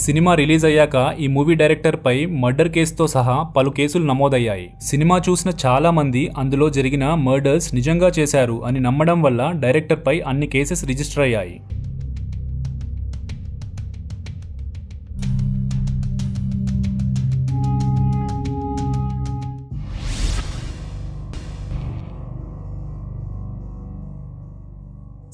Cinema release అయ్యాక ఈ movie director పై murder కేసుతో సహా పలు కేసులు నమోదయ్యాయి. సినిమా చూసిన చాలా మంది అందులో జరిగిన మర్డర్స్ నిజంగా చేశారు అని నమ్మడం వల్ల డైరెక్టర్ పై అన్ని కేసెస్ రిజిస్టర్ అయ్యాయి.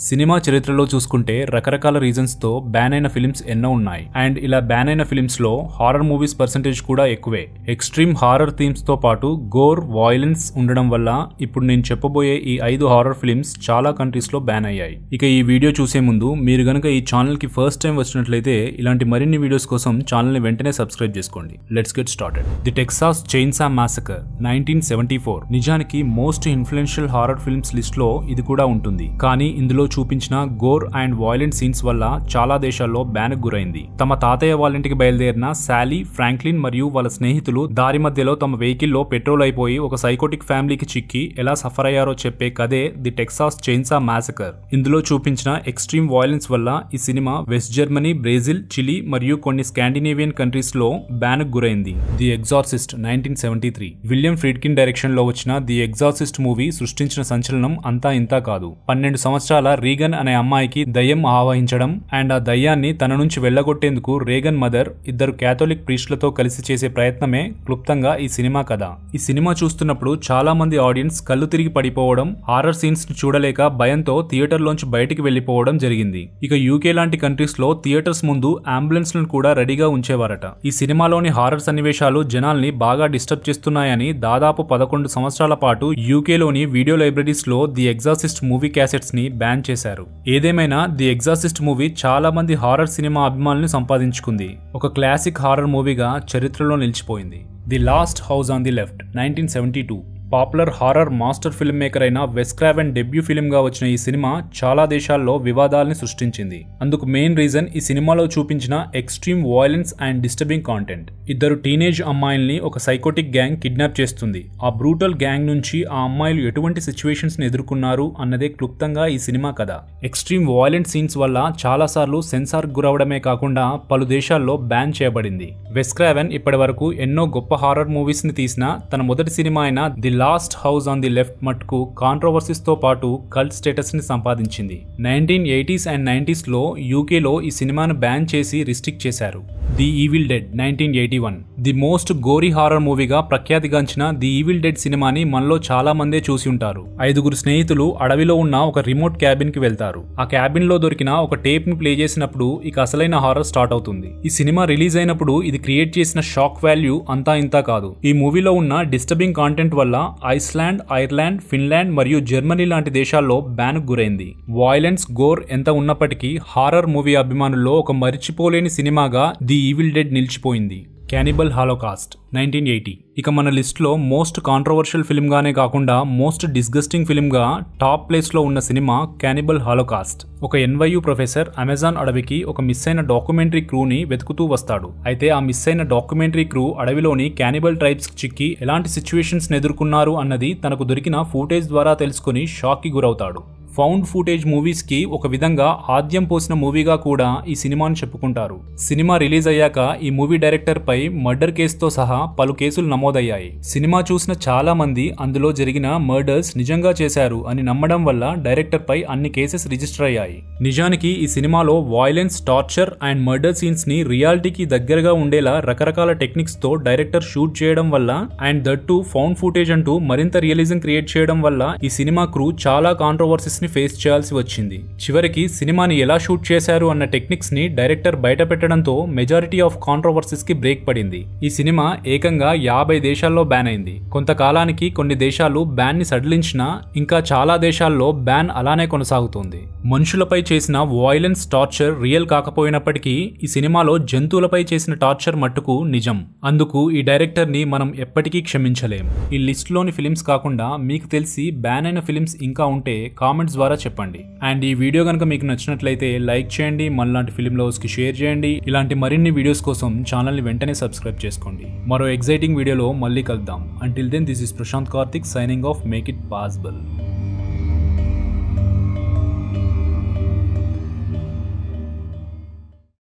సినిమా చరిత్రలో చూసుకుంటే రకరకాల రీజన్స్ తో బ్యాన్ అయిన ఫిల్మ్స్ ఎన్నో ఉన్నాయి. అండ్ ఇలా బ్యాన్ అయిన ఫిల్మ్స్ లో హారర్ మూవీస్ పర్సెంటేజ్ కూడా ఎక్కువే. ఎక్స్ట్రీమ్ హారర్ థీమ్స్ తో పాటు గోర్, వాయిలెన్స్ ఉండడం వల్ల ఇప్పుడు నేను చెప్పబోయే ఈ 5 హారర్ ఫిల్మ్స్ చాలా కంట్రీస్ లో బ్యాన్ అయ్యాయి. ఇక ఈ వీడియో చూసే ముందు మీరు గనుక ఈ ఛానల్ కి ఫస్ట్ టైం వచ్చినట్లయితే ఇలాంటి మరిన్ని వీడియోస్ కోసం ఛానల్ ని వెంటనే సబ్స్క్రైబ్ చేసుకోండి. Let's get started. The Texas Chainsaw Massacre 1974 నిజానికి most influential horror films list లో ఇది కూడా ఉంటుంది. కానీ ఇందులో చూపించిన గోర్ అండ్ వాయిలెంట్ సీన్స్ వల్ల చాలా దేశాల్లో బ్యాన్ గురైంది. తమ తాతయ్య వాళ్ళింటికి బయలుదేరిన శాలీ, ఫ్రాంక్లిన్ మరియు వాళ్ళ స్నేహితులు దారి మధ్యలో తమ వెహికల్ లో పెట్రోల్ అయిపోయి ఒక సైకోటిక్ ఫ్యామిలీకి చిక్కి ఎలా సఫర్ అయ్యారో చెప్పే కథే ది టెక్సాస్ చైన్సా మాసకర్. ఇందులో చూపించిన ఎక్స్ట్రీమ్ వాయిలెన్స్ వల్ల ఈ cinema West Germany, Brazil, Chile మరియు కొన్ని స్కాండినేవియన్ కంట్రీస్ లో బ్యాన్ గురైంది. The exorcist 1973 William Friedkin direction లో వచ్చిన ది ఎగ్జార్సిస్ట్ మూవీ సృష్టించిన సంచలనం అంతా ఇంతా కాదు. 12 సంవత్సరాల రీగన్ అనే అమ్మాయికి దయ్యం ఆవహించడం అండ్ ఆ దయ్యాన్ని తన నుంచి వెళ్లగొట్టేందుకు రేగన్ మదర్ ఇద్దరు క్యాథోలిక్ ప్రీస్టులతో కలిసి చేసే ప్రయత్నమే క్లుప్తంగా ఈ సినిమా కథ. ఈ సినిమా చూస్తున్నప్పుడు చాలా మంది ఆడియన్స్ కళ్ళు తిరిగి పడిపోవడం, హారర్ సీన్స్ ని చూడలేక భయంతో థియేటర్ లోంచి బయటికి వెళ్లిపోవడం జరిగింది. ఇక యూకే లాంటి కంట్రీస్ లో థియేటర్స్ ముందు అంబులెన్స్ లను కూడా రెడీగా ఉంచేవారట. ఈ సినిమాలోని హారర్ సన్నివేశాలు జనాల్ని బాగా డిస్టర్బ్ చేస్తున్నాయని దాదాపు 11 సంవత్సరాల పాటు యూకేలోని వీడియో లైబ్రరీస్ లో ది ఎగ్జార్సిస్ట్ మూవీ క్యాసెట్స్ ని బ్యాన్ చేశారు. ఏదేమైనా ది ఎగ్జార్సిస్ట్ మూవీ చాలా మంది హారర్ సినిమా అభిమానులను సంపాదించుకుంది. ఒక క్లాసిక్ హారర్ మూవీగా చరిత్రలో నిలిచిపోయింది. The last house on the left 1972 popular horror master film maker అయిన వెస్ క్రావెన్ డెబ్యూ ఫిల్మ్ గా వచ్చిన ఈ సినిమా చాలా దేశాల్లో వివాదాలని సృష్టించింది. అందుకు మెయిన్ రీజన్ ఈ సినిమాలో చూపించిన extreme violence and disturbing content. ఇద్దరు టీనేజ్ అమ్మాయిల్ని ఒక సైకోటిక్ గ్యాంగ్ కిడ్నాప్ చేస్తుంది. ఆ బ్రూటల్ గ్యాంగ్ నుంచి ఆ అమ్మాయిలు ఎటువంటి సిచ్యువేషన్స్ ని ఎదుర్కొన్నారు అన్నదే క్లుప్తంగా ఈ సినిమా కథ. ఎక్స్ట్రీమ్ వాయిలెంట్ సీన్స్ వల్ల చాలా సార్లు సెన్సార్ గురవడమే కాకుండా పలు దేశాల్లో బ్యాన్ చేయబడింది. వెస్ క్రావెన్ ఇప్పటి వరకు ఎన్నో గొప్ప హారర్ మూవీస్ ని తీసినా తన మొదటి సినిమా అయిన the last house on the left మట్టుకు కాంట్రవర్సీస్ తో పాటు కల్ట్ స్టేటస్ ని సంపాదించింది. 1980s అండ్ 90s లో యూకేలో ఈ సినిమాను బ్యాన్ చేసి రిస్ట్రిక్ట్ చేశారు. The Evil Dead 1981 the most gory horror మూవీగా ప్రఖ్యాతిగాంచిన ది ఈవిల్ డెడ్ సినిమాని మనలో చాలా మందే చూసి ఉంటారు. 5 స్నేహితులు అడవిలో ఉన్న ఒక రిమోట్ క్యాబిన్ కి వెళ్తారు. ఆ క్యాబిన్ లో దొరికిన ఒక టేప్ ని ప్లే చేసినప్పుడు ఇక అసలైన హారర్ స్టార్ట్ అవుతుంది. ఈ సినిమా రిలీజ్ అయినప్పుడు ఇది క్రియేట్ చేసిన షాక్ వాల్యూ అంతా ఇంతా కాదు. ఈ మూవీలో ఉన్న డిస్టర్బింగ్ కాంటెంట్ వల్ల ఐస్లాండ్, ఐర్లాండ్, ఫిన్లాండ్ మరియు జర్మనీ లాంటి దేశాల్లో బ్యాన్ గురైంది. వాయిలెన్స్, గోర్ ఎంత ఉన్నప్పటికీ హారర్ మూవీ అభిమానుల్లో ఒక మరిచిపోలేని సినిమాగా ది ఈవిల్ డెడ్ నిలిచిపోయింది. క్యానిబల్ హాలోకాస్ట్ 1980 ఇక మన లిస్ట్ లో మోస్ట్ కాంట్రవర్షియల్ ఫిల్మ్ గానే కాకుండా మోస్ట్ డిస్గస్టింగ్ ఫిల్మ్ గా టాప్ ప్లేస్ లో ఉన్న సినిమా క్యానిబల్ హాలోకాస్ట్. ఒక NYU ప్రొఫెసర్ అమెజాన్ అడవికి ఒక మిస్ అయిన డాక్యుమెంటరీ క్రూని వెతుకుతూ వస్తాడు. అయితే ఆ మిస్ అయిన డాక్యుమెంటరీ క్రూ అడవిలోని క్యానిబల్ ట్రైబ్స్ చిక్కి ఎలాంటి సిచ్యువేషన్స్ ఎదుర్కొన్నారు అన్నది తనకు దొరికిన ఫూటేజ్ ద్వారా తెలుసుకుని షాక్ కి గురవుతాడు. ఫౌండ్ ఫుటేజ్ మూవీస్ కి ఒక విధంగా ఆద్యం పోసిన మూవీగా కూడా ఈ సినిమాను చెప్పుకుంటారు. సినిమా రిలీజ్ అయ్యాక ఈ మూవీ డైరెక్టర్ పై మర్డర్ కేసుతో సహా పలు కేసులు నమోదయ్యాయి. సినిమా చూసిన చాలా మంది అందులో జరిగిన మర్డర్స్ నిజంగా చేశారు అని నమ్మడం వల్ల డైరెక్టర్ పై అన్ని కేసెస్ రిజిస్టర్ అయ్యాయి. నిజానికి ఈ సినిమాలో violence, torture and murder scenes ని రియాలిటీకి దగ్గరగా ఉండేలా రకరకాల టెక్నిక్స్ తో డైరెక్టర్ షూట్ చేయడం వల్ల and that to found footage అంటూ మరింత రియలిజం క్రియేట్ చేయడం వల్ల ఈ సినిమా క్రూ చాలా కాంట్రవర్సీస్ ని ఫేస్ చేయాల్సి వచ్చింది. చివరికి సినిమాని ఎలా షూట్ చేశారు అన్న టెక్నిక్స్ ని డైరెక్టర్ బయట పెట్టడంతో మెజారిటీ ఆఫ్ కాంట్రవర్సీస్ కి బ్రేక్ పడింది. ఈ సినిమా ఏకంగా 50 దేశాల్లో బ్యాన్ అయింది. కొంతకాలానికి కొన్ని దేశాలు బ్యాన్ ని సడలించినా ఇంకా చాలా దేశాల్లో బ్యాన్ అలానే కొనసాగుతోంది. మనుషులపై చేసిన వాయిలెన్స్, టార్చర్ రియల్ కాకపోయినప్పటికీ ఈ సినిమాలో జంతువులపై చేసిన టార్చర్ మట్టుకు నిజం. అందుకు ఈ డైరెక్టర్ ని మనం ఎప్పటికీ క్షమించలేం. ఈ లిస్ట్ లోని ఫిలిమ్స్ కాకుండా మీకు తెలిసి బ్యాన్ అయిన ఫిలిమ్స్ ఇంకా ఉంటే కామెంట్స్ ద్వారా చెప్పండి. అండ్ ఈ వీడియో కనుక మీకు నచ్చినట్లయితే లైక్ చేయండి, మనలాంటి ఫిల్మ్ లవర్స్ కి షేర్ చేయండి. ఇలాంటి మరిన్ని వీడియోస్ కోసం ఛానల్ ని వెంటనే సబ్స్క్రైబ్ చేసుకోండి. మరో ఎగ్జైటింగ్ వీడియోలో మళ్ళీ కలుద్దాం. Until then this is Prashant Karthik signing off. Make it possible.